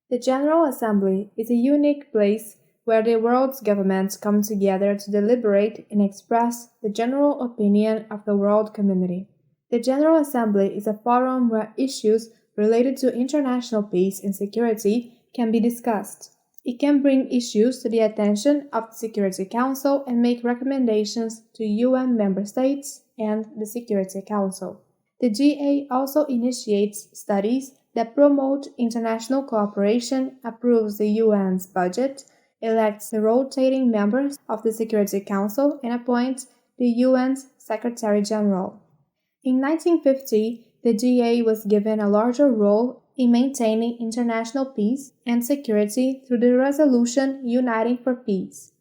The General Assembly is a unique place where the world's governments come together to deliberate and express the general opinion of the world community. The General Assembly is a forum where issues related to international peace and security can be discussed. It can bring issues to the attention of the Security Council and make recommendations to UN member states and the Security Council. The GA also initiates studies that promote international cooperation, approves the UN's budget, elects the rotating members of the Security Council, and appoints the UN's Secretary General. In 1950, the GA was given a larger role in maintaining international peace and security through the resolution Uniting for Peace.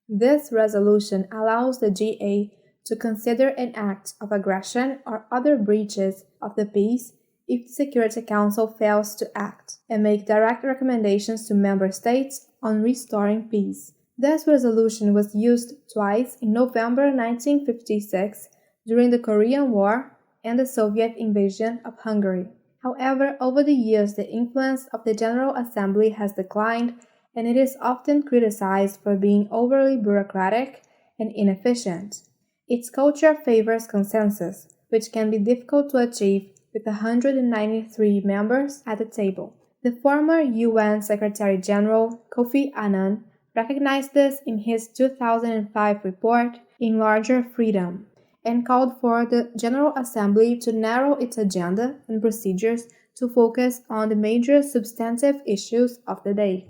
This resolution allows the GA to consider an act of aggression or other breaches of the peace if the Security Council fails to act, and make direct recommendations to member states on restoring peace. This resolution was used twice in November 1956 during the Korean War and the Soviet invasion of Hungary. However, over the years the influence of the General Assembly has declined, and it is often criticized for being overly bureaucratic and inefficient. Its culture favors consensus, which can be difficult to achieve with 193 members at the table. The former UN Secretary General Kofi Annan recognized this in his 2005 report, Enlarger Freedom, and called for the General Assembly to narrow its agenda and procedures to focus on the major substantive issues of the day.